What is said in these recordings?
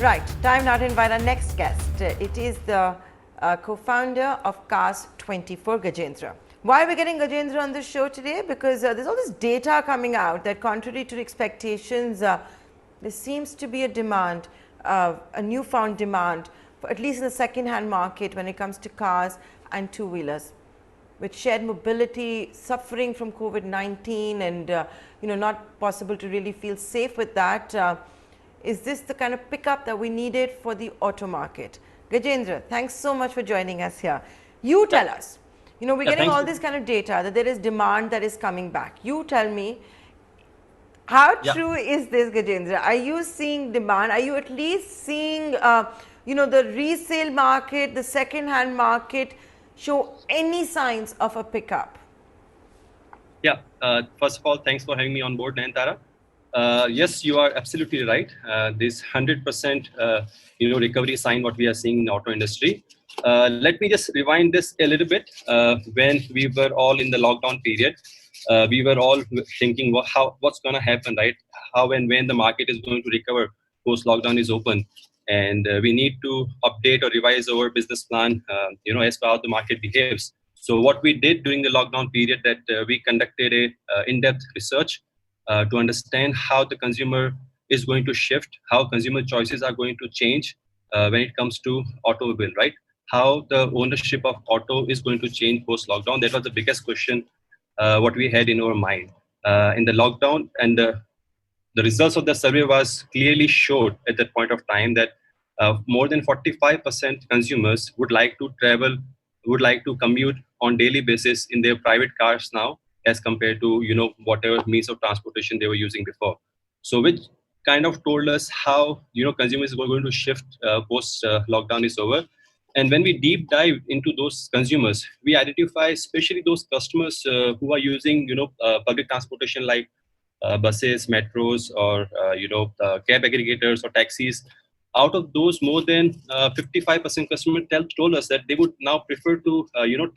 Right, time now to invite our next guest. It is the co-founder of CARS24, Gajendra. Why are we getting Gajendra on the show today? Because there's all this data coming out that contrary to expectations, there seems to be a demand, a newfound demand, for at least in the second-hand market when it comes to cars and two-wheelers. With shared mobility suffering from COVID-19 and not possible to really feel safe with that, is this the kind of pickup that we needed for the auto market? Gajendra, thanks so much for joining us here. You tell us, we're getting all this kind of data that there is demand that is coming back. You tell me, how true is this, Gajendra? Are you seeing demand? Are you at least seeing, the resale market, the second-hand market show any signs of a pickup? Yeah, first of all, thanks for having me on board, Nayantara. Yes, you are absolutely right. This 100% recovery sign what we are seeing in the auto industry. Let me just rewind this a little bit. When we were all in the lockdown period, we were all thinking, what's going to happen, right? How and when the market is going to recover post lockdown is open, and we need to update or revise our business plan, as per how the market behaves. So what we did during the lockdown period, that we conducted a in-depth research to understand how the consumer is going to shift, how consumer choices are going to change when it comes to automobile, right? How the ownership of auto is going to change post-lockdown. That was the biggest question what we had in our mind in the lockdown. And the results of the survey was clearly showed at that point of time that more than 45% consumers would like to travel, would like to commute on daily basis in their private cars now, as compared to whatever means of transportation they were using before. So which kind of told us how consumers were going to shift post lockdown is over. And when we deep dive into those consumers, we identify especially those customers who are using public transportation like buses, metros, or cab aggregators or taxis. Out of those, more than 55% customers told us that they would now prefer to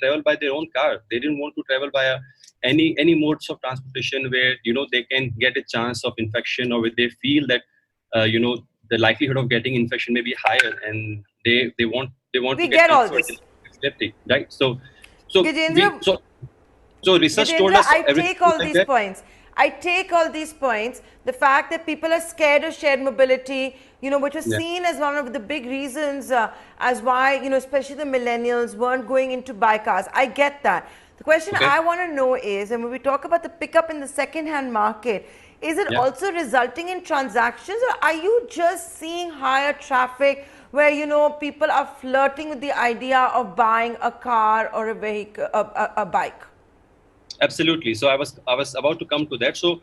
travel by their own car. They didn't want to travel by any modes of transportation where they can get a chance of infection, or where they feel that the likelihood of getting infection may be higher, and they want We to get get all comfort this. in safety, right? So Gajendra, research told Gajendra, us I everything take all like these that. points. I take all these points. The fact that people are scared of shared mobility, which was Yeah. seen as one of the big reasons as why, especially the millennials weren't going into buy cars. I get that. The question Okay. I want to know is, and when we talk about the pickup in the second-hand market, is it Yeah. also resulting in transactions, or are you just seeing higher traffic where, people are flirting with the idea of buying a car or a vehicle, a bike? Absolutely. So I was about to come to that. So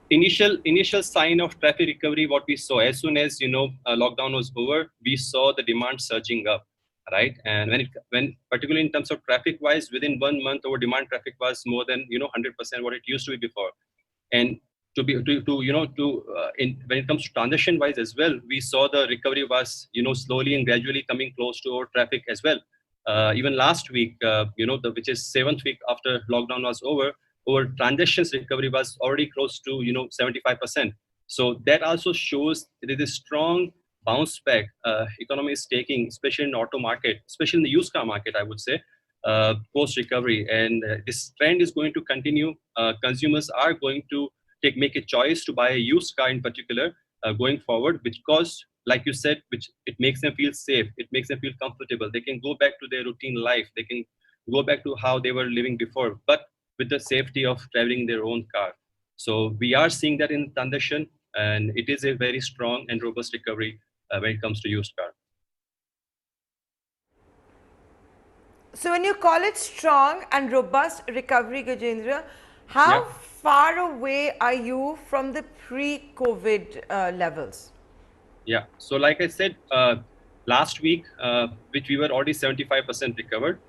initial sign of traffic recovery, what we saw as soon as lockdown was over, we saw the demand surging up, right? And when particularly in terms of traffic wise, within 1 month, our demand traffic was more than 100% what it used to be before. And when it comes to transaction wise as well, we saw the recovery was slowly and gradually coming close to our traffic as well. Even last week, which is 7th week after lockdown was over, our transactions recovery was already close to 75%. So that also shows that it is strong bounce back economy is taking, especially in the auto market, especially in the used car market, I would say, post recovery. And this trend is going to continue. Consumers are going to make a choice to buy a used car in particular going forward, because like you said, which it makes them feel safe, it makes them feel comfortable. They can go back to their routine life, they can go back to how they were living before, but with the safety of traveling in their own car. So we are seeing that in transaction, and it is a very strong and robust recovery when it comes to used car. So when you call it strong and robust recovery, Gajendra, how far away are you from the pre-COVID levels? Yeah. So like I said, last week, which we were already 75% recovered,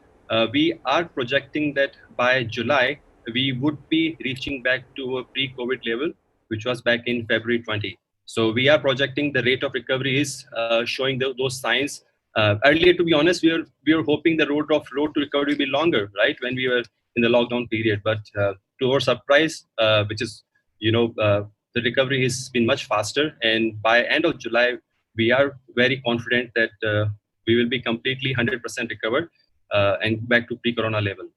we are projecting that by July, we would be reaching back to a pre-COVID level, which was back in February 20. So we are projecting the rate of recovery is showing those signs. Earlier, to be honest, we were hoping the road to recovery will be longer, right, when we were in the lockdown period. But to our surprise, which is, the recovery has been much faster. And by end of July, we are very confident that we will be completely 100% recovered and back to pre-corona level.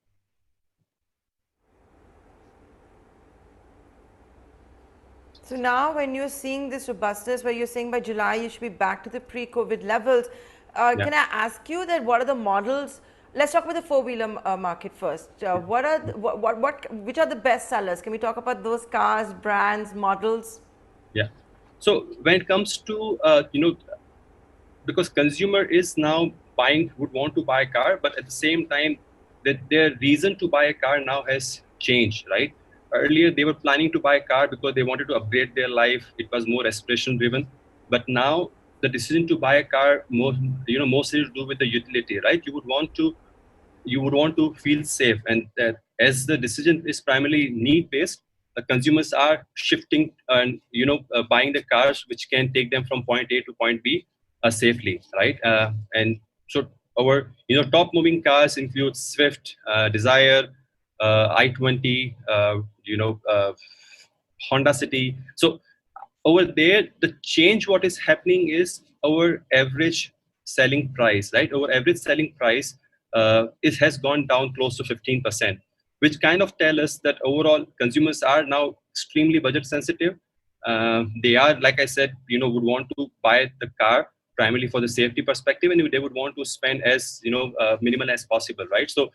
So now when you're seeing this robustness, where you're saying by July you should be back to the pre-COVID levels, can I ask you that what are the models? Let's talk about the four-wheeler market first. What are which are the best sellers? Can we talk about those cars, brands, models? Yeah. So when it comes to because consumer is now would want to buy a car, but at the same time, that their reason to buy a car now has changed, right? Earlier, they were planning to buy a car because they wanted to upgrade their life. It was more aspiration driven, but now the decision to buy a car mostly to do with the utility, right? You would want to feel safe, and that as the decision is primarily need based, the consumers are shifting and buying the cars which can take them from point A to point B safely, right? And so our top moving cars include Swift, Desire, i20, Honda City. So over there, the change what is happening is our average selling price, right? Our average selling price it has gone down close to 15%, which kind of tell us that overall consumers are now extremely budget sensitive. They are, like I said, would want to buy the car primarily for the safety perspective, and they would want to spend as minimal as possible, right? So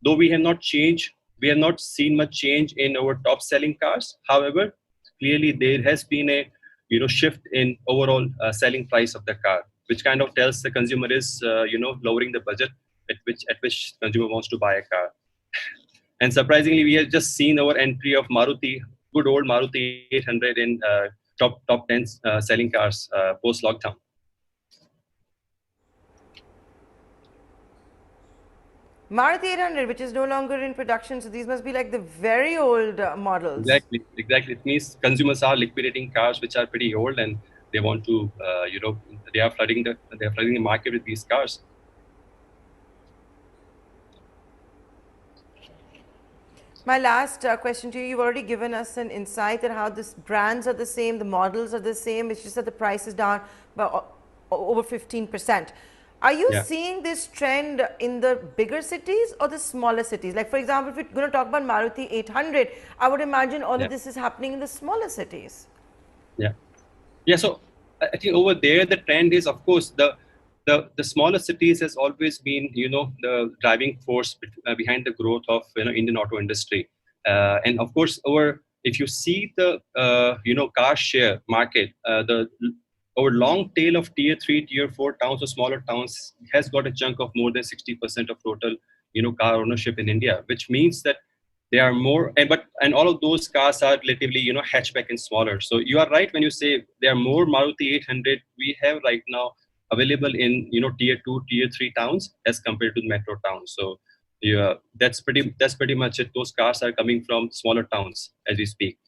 though we have not seen much change in our top selling cars. However, clearly there has been a shift in overall selling price of the car, which kind of tells the consumer is lowering the budget at which consumer wants to buy a car. And surprisingly, we have just seen our entry of Maruti, good old Maruti 800 in top 10 selling cars post lockdown. Maruti 800, which is no longer in production, so these must be like the very old models. Exactly. It means consumers are liquidating cars which are pretty old, and they want to, they are flooding the market with these cars. My last question to you, you've already given us an insight at how the brands are the same, the models are the same, it's just that the price is down by over 15%. Are you seeing this trend in the bigger cities or the smaller cities? Like, for example, if we're going to talk about Maruti 800, I would imagine all of this is happening in the smaller cities. Yeah. So I think over there, the trend is, of course, the smaller cities has always been, the driving force behind the growth of, Indian auto industry. And of course, if you see the, car share market, our long tail of tier 3, tier 4 towns or smaller towns has got a chunk of more than 60% of total, car ownership in India, which means that they are more, and all of those cars are relatively, hatchback and smaller. So you are right when you say there are more Maruti 800 we have right now available in, tier 2, tier 3 towns as compared to metro towns. So yeah, that's pretty much it. Those cars are coming from smaller towns as we speak.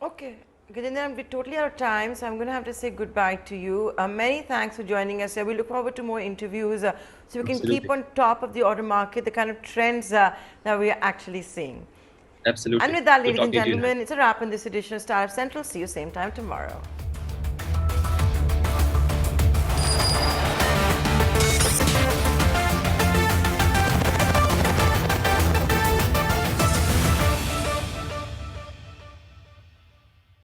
Okay. Gajendra, we're totally out of time, so I'm going to have to say goodbye to you. Many thanks for joining us here. We look forward to more interviews so we can keep on top of the auto market, the kind of trends that we are actually seeing. Absolutely. And with that, ladies and gentlemen, it's a wrap on this edition of Startup Central. See you same time tomorrow.